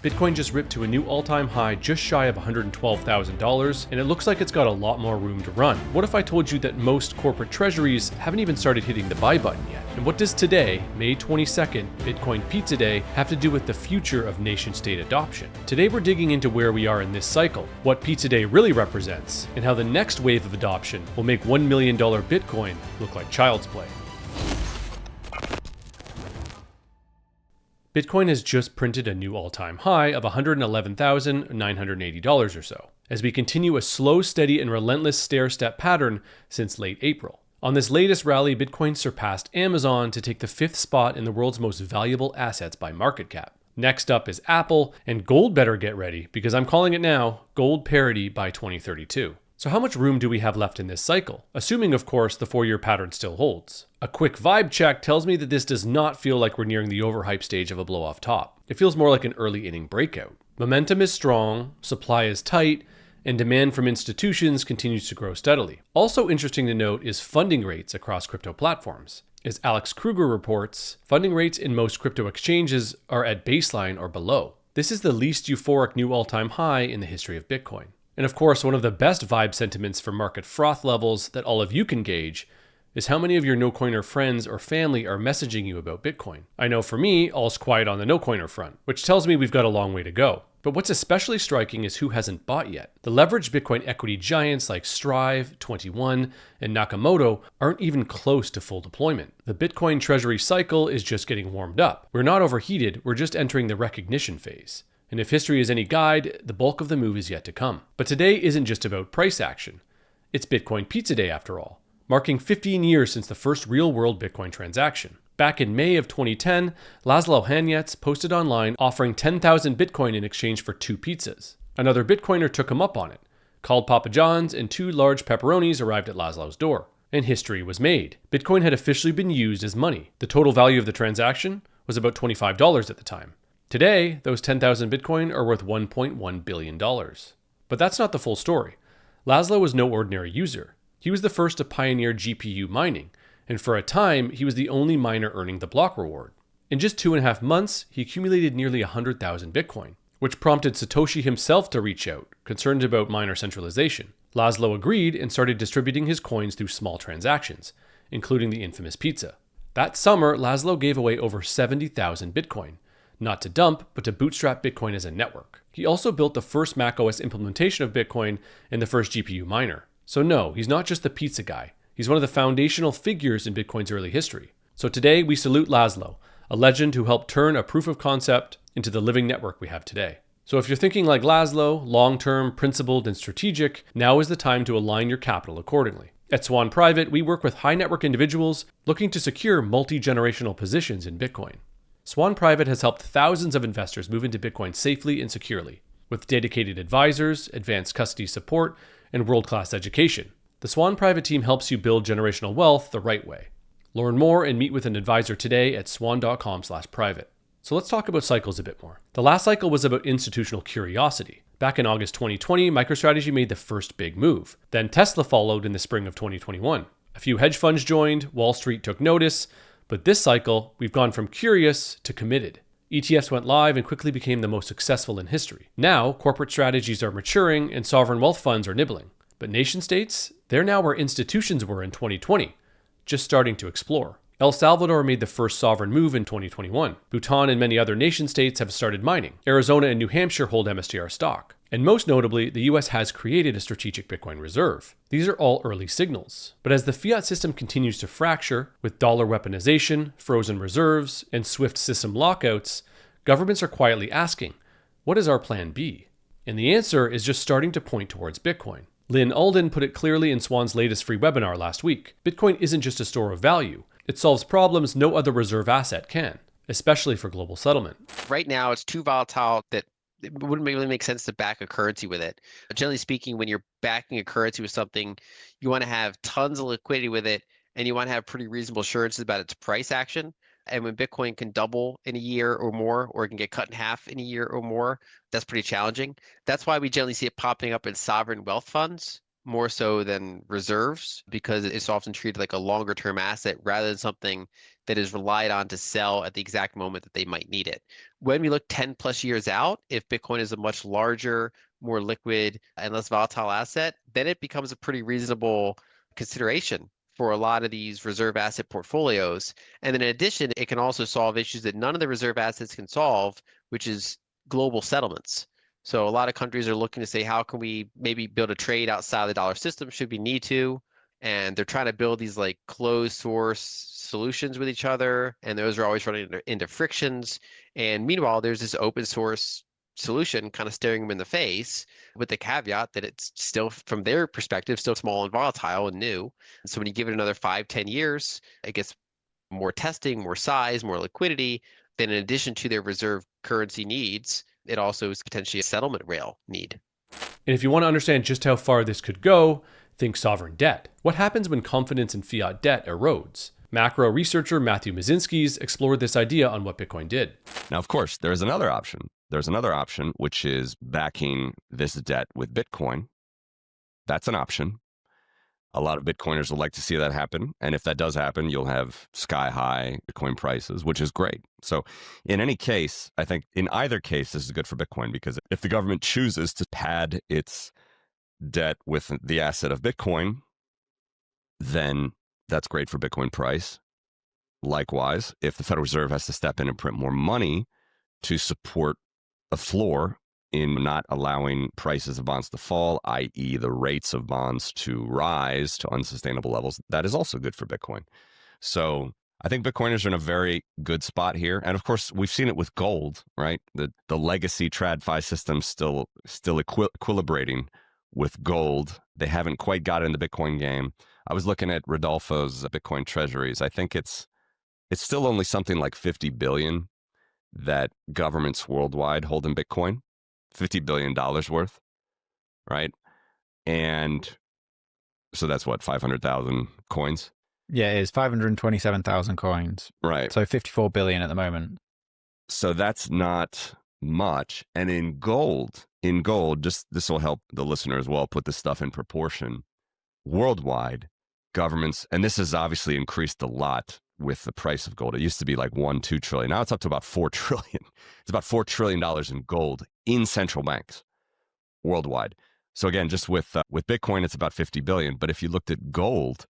Bitcoin just ripped to a new all-time high just shy of $112,000, and it looks like it's got a lot more room to run. What if I told you that most corporate treasuries haven't even started hitting the buy button yet? And what does today, May 22nd, Bitcoin Pizza Day, have to do with the future of nation-state adoption? Today we're digging into where we are in this cycle, what Pizza Day really represents, and how the next wave of adoption will make $1 million Bitcoin look like child's play. Bitcoin has just printed a new all-time high of $111,980 or so, as we continue a slow, steady, and relentless stair-step pattern since late April. On this latest rally, Bitcoin surpassed Amazon to take the 5th spot in the world's most valuable assets by market cap. Next up is Apple, and gold better get ready, because I'm calling it now, gold parity by 2032. So how much room do we have left in this cycle? Assuming, of course, the 4-year pattern still holds. A quick vibe check tells me that this does not feel like we're nearing the overhype stage of a blow-off top. It feels more like an early inning breakout. Momentum is strong, supply is tight, and demand from institutions continues to grow steadily. Also interesting to note is funding rates across crypto platforms. As Alex Kruger reports, funding rates in most crypto exchanges are at baseline or below. This is the least euphoric new all-time high in the history of Bitcoin. And of course, one of the best vibe sentiments for market froth levels that all of you can gauge is how many of your no-coiner friends or family are messaging you about Bitcoin. I know for me, all's quiet on the no-coiner front, which tells me we've got a long way to go. But what's especially striking is who hasn't bought yet. The leveraged Bitcoin equity giants like Strive, 21, and Nakamoto aren't even close to full deployment. The Bitcoin treasury cycle is just getting warmed up. We're not overheated, we're just entering the recognition phase. And if history is any guide, the bulk of the move is yet to come. But today isn't just about price action. It's Bitcoin Pizza Day after all, marking 15 years since the first real-world Bitcoin transaction. Back in May of 2010, Laszlo Hanyecz posted online offering 10,000 Bitcoin in exchange for 2 pizzas. Another Bitcoiner took him up on it, called Papa John's, and 2 large pepperonis arrived at Laszlo's door. And history was made. Bitcoin had officially been used as money. The total value of the transaction was about $25 at the time. Today, those 10,000 Bitcoin are worth $1.1 billion. But that's not the full story. Laszlo was no ordinary user. He was the first to pioneer GPU mining, and for a time, he was the only miner earning the block reward. In just 2.5 months, he accumulated nearly 100,000 Bitcoin, which prompted Satoshi himself to reach out, concerned about miner centralization. Laszlo agreed and started distributing his coins through small transactions, including the infamous pizza. That summer, Laszlo gave away over 70,000 Bitcoin. Not to dump, but to bootstrap Bitcoin as a network. He also built the first macOS implementation of Bitcoin and the first GPU miner. So no, he's not just the pizza guy. He's one of the foundational figures in Bitcoin's early history. So today we salute Laszlo, a legend who helped turn a proof of concept into the living network we have today. So if you're thinking like Laszlo, long-term, principled, and strategic, now is the time to align your capital accordingly. At Swan Private, we work with high-net-worth individuals looking to secure multi-generational positions in Bitcoin. Swan Private has helped thousands of investors move into Bitcoin safely and securely, with dedicated advisors, advanced custody support, and world-class education. The Swan Private team helps you build generational wealth the right way. Learn more and meet with an advisor today at swan.com/private. So let's talk about cycles a bit more. The last cycle was about institutional curiosity. Back in August 2020, MicroStrategy made the first big move. Then Tesla followed in the spring of 2021. A few hedge funds joined, Wall Street took notice, but this cycle, we've gone from curious to committed. ETFs went live and quickly became the most successful in history. Now, corporate strategies are maturing and sovereign wealth funds are nibbling. But nation states, they're now where institutions were in 2020, just starting to explore. El Salvador made the first sovereign move in 2021. Bhutan and many other nation states have started mining. Arizona and New Hampshire hold MSTR stock. And most notably, the US has created a strategic Bitcoin reserve. These are all early signals. But as the fiat system continues to fracture, with dollar weaponization, frozen reserves, and swift system lockouts, governments are quietly asking, what is our plan B? And the answer is just starting to point towards Bitcoin. Lynn Alden put it clearly in Swan's latest free webinar last week. Bitcoin isn't just a store of value. It solves problems no other reserve asset can, especially for global settlement. Right now, it's too volatile that it wouldn't really make sense to back a currency with it. But generally speaking, when you're backing a currency with something, you want to have tons of liquidity with it, and you want to have pretty reasonable assurances about its price action. And when Bitcoin can double in a year or more, or it can get cut in half in a year or more, that's pretty challenging. That's why we generally see it popping up in sovereign wealth funds more so than reserves because it's often treated like a longer term asset rather than something that is relied on to sell at the exact moment that they might need it. When we look 10 plus years out, if Bitcoin is a much larger, more liquid, and less volatile asset, then it becomes a pretty reasonable consideration for a lot of these reserve asset portfolios. And then in addition, it can also solve issues that none of the reserve assets can solve, which is global settlements. So a lot of countries are looking to say, how can we maybe build a trade outside of the dollar system should we need to? And they're trying to build these like closed source solutions with each other. And those are always running into frictions. And meanwhile, there's this open source solution kind of staring them in the face with the caveat that it's still, from their perspective, still small and volatile and new. And so when you give it another 5, 10 years, it gets more testing, more size, more liquidity. Then in addition to their reserve currency needs, it also is potentially a settlement rail need. And if you want to understand just how far this could go, think sovereign debt. What happens when confidence in fiat debt erodes? Macro researcher Matthew Mazinskis explored this idea on What Bitcoin Did. Now, of course, there's another option. There's another option, which is backing this debt with Bitcoin. That's an option. A lot of Bitcoiners would like to see that happen. And if that does happen, you'll have sky high Bitcoin prices, which is great. So in any case, I think in either case, this is good for Bitcoin because if the government chooses to pad its debt with the asset of Bitcoin, then that's great for Bitcoin price. Likewise, if the Federal Reserve has to step in and print more money to support a floor in not allowing prices of bonds to fall, i.e. the rates of bonds to rise to unsustainable levels, that is also good for Bitcoin. So I think Bitcoiners are in a very good spot here. And of course, we've seen it with gold, right? The legacy TradFi system still equilibrating with gold. They haven't quite got in the Bitcoin game. I was looking at Rodolfo's Bitcoin treasuries. I think it's still only something like 50 billion that governments worldwide hold in Bitcoin. $50 billion worth, right? And so that's what, 500,000 coins? Yeah, it is 527,000 coins. Right. So 54 billion at the moment. So that's not much. And in gold, just this will help the listener as well put this stuff in proportion. Worldwide, governments, and this has obviously increased a lot with the price of gold. It used to be like 1-2 trillion. Now it's up to about 4 trillion. It's about $4 trillion in gold in central banks worldwide. So again, just with Bitcoin, it's about 50 billion. But if you looked at gold,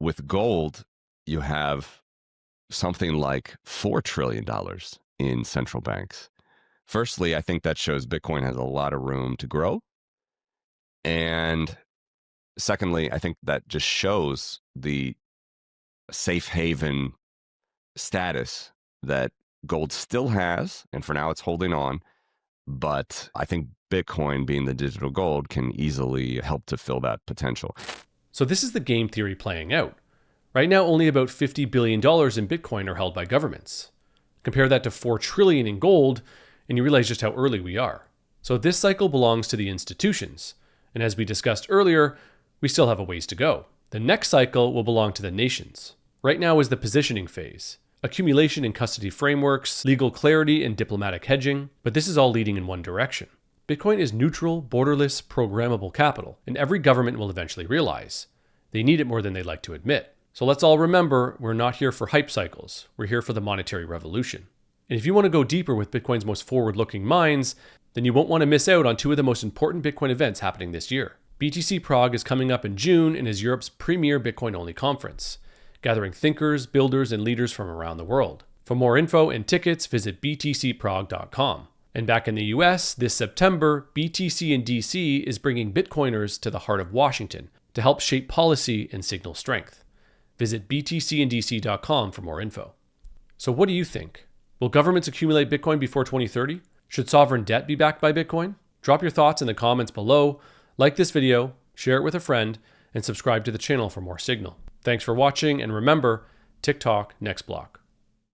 with gold, you have something like $4 trillion in central banks. Firstly, I think that shows Bitcoin has a lot of room to grow. And secondly, I think that just shows the safe haven status that gold still has, and for now it's holding on. But I think Bitcoin, being the digital gold, can easily help to fill that potential. So this is the game theory playing out. Right now, only about $50 billion in Bitcoin are held by governments. Compare that to 4 trillion in gold, and you realize just how early we are. So this cycle belongs to the institutions. And as we discussed earlier, we still have a ways to go. The next cycle will belong to the nations. Right now is the positioning phase. Accumulation and custody frameworks, legal clarity and diplomatic hedging, but this is all leading in one direction. Bitcoin is neutral, borderless, programmable capital, and every government will eventually realize they need it more than they'd like to admit. So let's all remember, we're not here for hype cycles, we're here for the monetary revolution. And if you want to go deeper with Bitcoin's most forward-looking minds, then you won't want to miss out on two of the most important Bitcoin events happening this year. BTC Prague is coming up in June and is Europe's premier Bitcoin-only conference, gathering thinkers, builders, and leaders from around the world. For more info and tickets, visit btcprague.com. And back in the US, this September, BTC in DC is bringing Bitcoiners to the heart of Washington to help shape policy and signal strength. Visit btcindc.com for more info. So what do you think? Will governments accumulate Bitcoin before 2030? Should sovereign debt be backed by Bitcoin? Drop your thoughts in the comments below, like this video, share it with a friend, and subscribe to the channel for more signal. Thanks for watching, and remember, TikTok next block.